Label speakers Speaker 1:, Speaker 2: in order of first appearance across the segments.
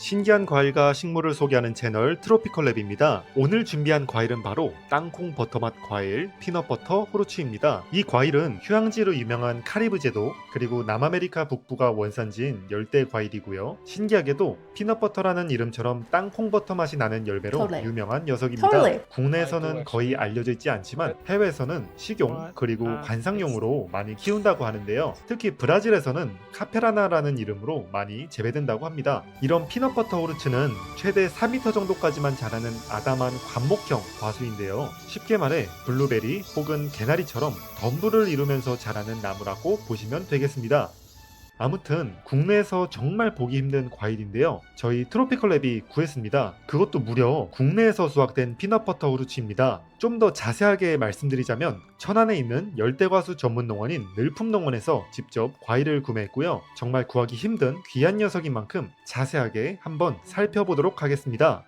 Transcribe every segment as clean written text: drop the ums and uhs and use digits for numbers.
Speaker 1: 신기한 과일과 식물을 소개하는 채널 트로피컬랩입니다. 오늘 준비한 과일은 바로 땅콩 버터맛 과일 피넛버터 후르츠입니다. 이 과일은 휴양지로 유명한 카리브 제도 그리고 남아메리카 북부가 원산지인 열대 과일이고요. 신기하게도 피넛버터라는 이름처럼 땅콩 버터 맛이 나는 열매로
Speaker 2: Totally.
Speaker 1: 유명한 녀석입니다.
Speaker 2: Totally.
Speaker 1: 국내에서는 거의 알려져 있지 않지만 해외에서는 식용 그리고 관상용으로 많이 키운다고 하는데요. 특히 브라질에서는 카페라나라는 이름으로 많이 재배된다고 합니다. 이런 피넛버터 후르츠는 최대 4m 정도까지만 자라는 아담한 관목형 과수인데요. 쉽게 말해 블루베리 혹은 개나리처럼 덤불을 이루면서 자라는 나무라고 보시면 되겠습니다. 아무튼 국내에서 정말 보기 힘든 과일인데요. 저희 트로피컬랩이 구했습니다. 그것도 무려 국내에서 수확된 피넛버터 후르츠입니다. 좀 더 자세하게 말씀드리자면 천안에 있는 열대과수 전문 농원인 늘품농원에서 직접 과일을 구매했고요. 정말 구하기 힘든 귀한 녀석인 만큼 자세하게 한번 살펴보도록 하겠습니다.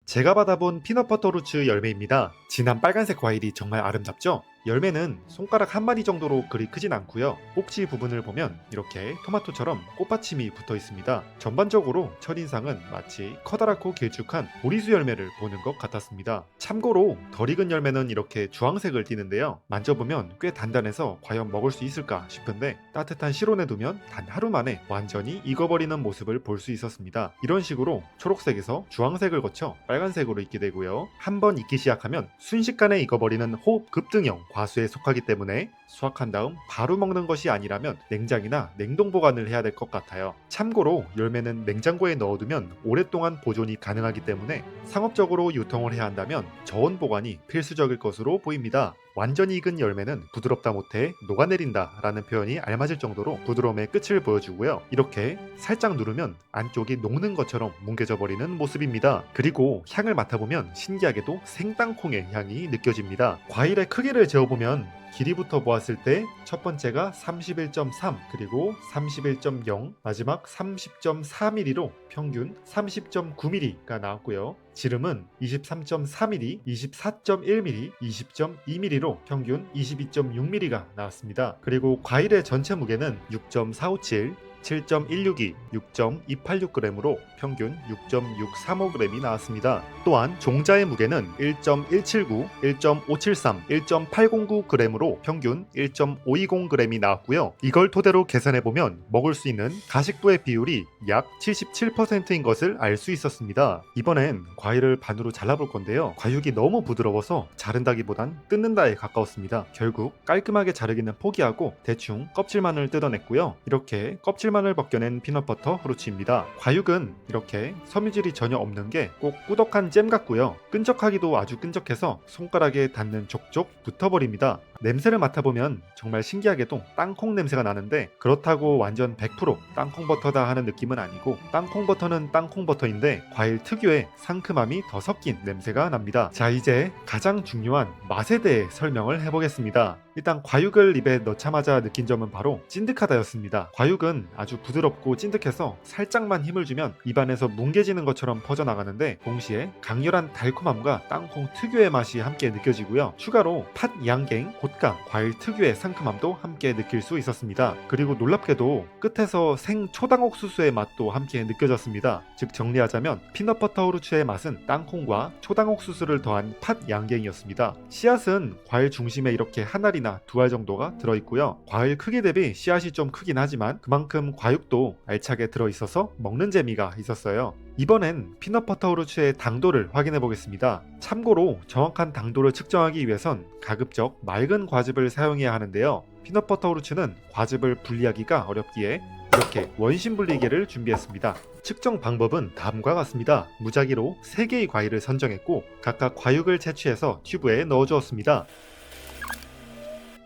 Speaker 1: 제가 받아본 피넛버터 후르츠 열매입니다. 진한 빨간색 과일이 정말 아름답죠? 열매는 손가락 한 마디 정도로 그리 크진 않고요. 꼭지 부분을 보면 이렇게 토마토처럼 꽃받침이 붙어 있습니다. 전반적으로 첫인상은 마치 커다랗고 길쭉한 보리수 열매를 보는 것 같았습니다. 참고로 덜 익은 열매는 이렇게 주황색을 띠는데요. 만져보면 꽤 단단해서 과연 먹을 수 있을까 싶은데 따뜻한 실온에 두면 단 하루 만에 완전히 익어버리는 모습을 볼 수 있었습니다. 이런 식으로 초록색에서 주황색을 거쳐 빨간색으로 익게 되고요. 한번 익기 시작하면 순식간에 익어버리는 호흡 급등형 과수에 속하기 때문에 수확한 다음 바로 먹는 것이 아니라면 냉장이나 냉동 보관을 해야 될 것 같아요. 참고로 열매는 냉장고에 넣어두면 오랫동안 보존이 가능하기 때문에 상업적으로 유통을 해야 한다면 저온 보관이 필수적일 것으로 보입니다. 완전히 익은 열매는 부드럽다 못해 녹아내린다 라는 표현이 알맞을 정도로 부드러움의 끝을 보여주고요. 이렇게 살짝 누르면 안쪽이 녹는 것처럼 뭉개져 버리는 모습입니다. 그리고 향을 맡아보면 신기하게도 생땅콩의 향이 느껴집니다. 과일의 크기를 재어보면 길이부터 보았을 때 첫 번째가 31.3 그리고 31.0 마지막 30.4mm로 평균 30.9mm가 나왔고요. 지름은 23.4mm, 24.1mm, 20.2mm로 평균 22.6mm가 나왔습니다. 그리고 과일의 전체 무게는 6.457 7.162, 6.286g으로 평균 6.635g이 나왔습니다. 또한 종자의 무게는 1.179, 1.573, 1.809g으로 평균 1.520g이 나왔고요. 이걸 토대로 계산해보면 먹을 수 있는 가식도의 비율이 약 77%인 것을 알 수 있었습니다. 이번엔 과일을 반으로 잘라볼 건데요. 과육이 너무 부드러워서 자른다기보단 뜯는다에 가까웠습니다. 결국 깔끔하게 자르기는 포기하고 대충 껍질만을 뜯어냈고요. 이렇게 껍질만을 벗겨낸 피넛버터 후르츠입니다. 과육은 이렇게 섬유질이 전혀 없는 게 꼭 꾸덕한 잼 같고요. 끈적하기도 아주 끈적해서 손가락에 닿는 족족 붙어버립니다. 냄새를 맡아보면 정말 신기하게도 땅콩 냄새가 나는데 그렇다고 완전 100% 땅콩버터다 하는 느낌은 아니고 땅콩버터는 땅콩버터인데 과일 특유의 상큼함이 더 섞인 냄새가 납니다. 자, 이제 가장 중요한 맛에 대해 설명을 해보겠습니다. 일단 과육을 입에 넣자마자 느낀 점은 바로 찐득하다였습니다. 과육은 아주 부드럽고 찐득해서 살짝만 힘을 주면 입안에서 뭉개지는 것처럼 퍼져나가는데 동시에 강렬한 달콤함과 땅콩 특유의 맛이 함께 느껴지고요. 추가로 팥 양갱, 곶감, 과일 특유의 상큼함도 함께 느낄 수 있었습니다. 그리고 놀랍게도 끝에서 생 초당옥수수의 맛도 함께 느껴졌습니다. 즉 정리하자면 피넛버터 후르츠의 맛은 땅콩과 초당옥수수를 더한 팥 양갱이었습니다. 씨앗은 과일 중심에 이렇게 한 알이나 두 알 정도가 들어있고요. 과일 크기 대비 씨앗이 좀 크긴 하지만 그만큼 과육도 알차게 들어있어서 먹는 재미가 있었어요. 이번엔 피넛버터 후르츠의 당도를 확인해 보겠습니다. 참고로 정확한 당도를 측정하기 위해선 가급적 맑은 과즙을 사용해야 하는데요. 피넛버터 후르츠는 과즙을 분리하기가 어렵기에 이렇게 원심 분리기를 준비했습니다. 측정 방법은 다음과 같습니다. 무작위로 3개의 과일을 선정했고 각각 과육을 채취해서 튜브에 넣어주었습니다.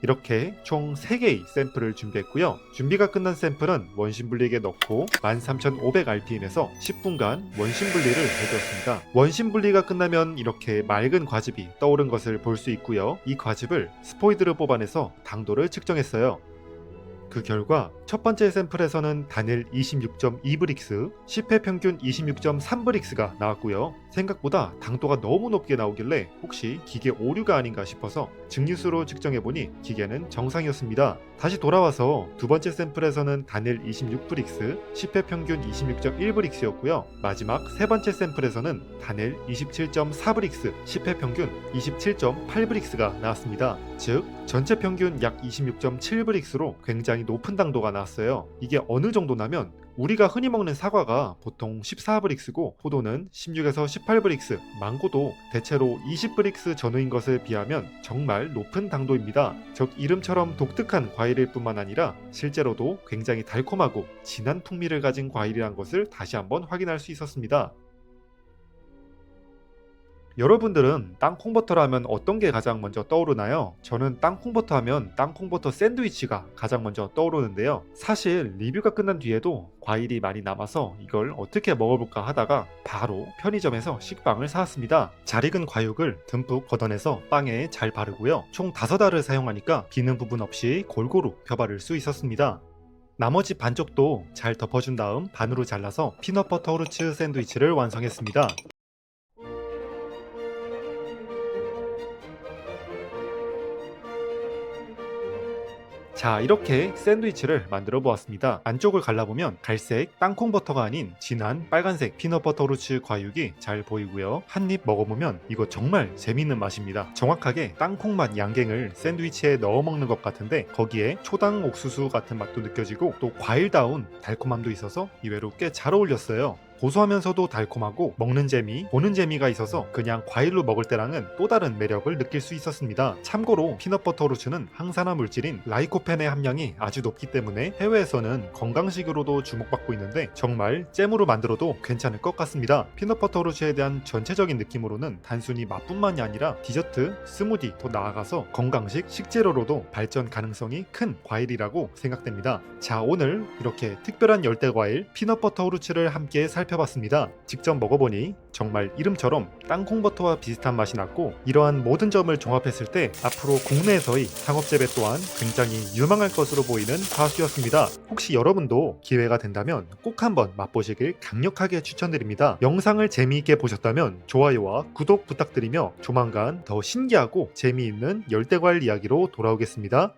Speaker 1: 이렇게 총 3개의 샘플을 준비했고요. 준비가 끝난 샘플은 원심 분리기에 넣고 13,500rpm에서 10분간 원심 분리를 해주었습니다. 원심 분리가 끝나면 이렇게 맑은 과즙이 떠오른 것을 볼 수 있고요. 이 과즙을 스포이드로 뽑아내서 당도를 측정했어요. 그 결과 첫 번째 샘플에서는 단일 26.2브릭스, 10회 평균 26.3브릭스가 나왔고요. 생각보다 당도가 너무 높게 나오길래 혹시 기계 오류가 아닌가 싶어서 증류수로 측정해보니 기계는 정상이었습니다. 다시 돌아와서 두 번째 샘플에서는 단일 26브릭스, 10회 평균 26.1브릭스였고요. 마지막 세 번째 샘플에서는 단일 27.4브릭스, 10회 평균 27.8브릭스가 나왔습니다. 즉 전체 평균 약 26.7브릭스로 굉장히 높은 당도가 나왔어요. 이게 어느 정도냐면 우리가 흔히 먹는 사과가 보통 14브릭스고 포도는 16에서 18브릭스, 망고도 대체로 20브릭스 전후인 것에 비하면 정말 높은 당도입니다. 즉 이름처럼 독특한 과일일 뿐만 아니라 실제로도 굉장히 달콤하고 진한 풍미를 가진 과일이란 것을 다시 한번 확인할 수 있었습니다. 여러분들은 땅콩버터를 하면 어떤 게 가장 먼저 떠오르나요? 저는 땅콩버터 하면 땅콩버터 샌드위치가 가장 먼저 떠오르는데요. 사실 리뷰가 끝난 뒤에도 과일이 많이 남아서 이걸 어떻게 먹어볼까 하다가 바로 편의점에서 식빵을 사왔습니다. 잘 익은 과육을 듬뿍 걷어내서 빵에 잘 바르고요. 총 5알을 사용하니까 비는 부분 없이 골고루 펴바를 수 있었습니다. 나머지 반쪽도 잘 덮어준 다음 반으로 잘라서 피넛버터 후르츠 샌드위치를 완성했습니다. 자, 이렇게 샌드위치를 만들어 보았습니다. 안쪽을 갈라보면 갈색 땅콩버터가 아닌 진한 빨간색 피넛버터 후르츠 과육이 잘 보이고요. 한 입 먹어보면 이거 정말 재밌는 맛입니다. 정확하게 땅콩맛 양갱을 샌드위치에 넣어 먹는 것 같은데 거기에 초당 옥수수 같은 맛도 느껴지고 또 과일다운 달콤함도 있어서 이외로 꽤 잘 어울렸어요. 고소하면서도 달콤하고 먹는 재미, 보는 재미가 있어서 그냥 과일로 먹을 때랑은 또 다른 매력을 느낄 수 있었습니다. 참고로 피넛버터 후르츠는 항산화 물질인 라이코펜의 함량이 아주 높기 때문에 해외에서는 건강식으로도 주목받고 있는데 정말 잼으로 만들어도 괜찮을 것 같습니다. 피넛버터 후르츠에 대한 전체적인 느낌으로는 단순히 맛뿐만이 아니라 디저트, 스무디, 더 나아가서 건강식, 식재료로도 발전 가능성이 큰 과일이라고 생각됩니다. 자, 오늘 이렇게 특별한 열대과일 피넛버터 후르츠를 함께 살펴봤습니다. 직접 먹어보니 정말 이름처럼 땅콩버터와 비슷한 맛이 났고 이러한 모든 점을 종합했을 때 앞으로 국내에서의 상업재배 또한 굉장히 유망할 것으로 보이는 과수였습니다. 혹시 여러분도 기회가 된다면 꼭 한번 맛보시길 강력하게 추천드립니다. 영상을 재미있게 보셨다면 좋아요와 구독 부탁드리며 조만간 더 신기하고 재미있는 열대과일 이야기로 돌아오겠습니다.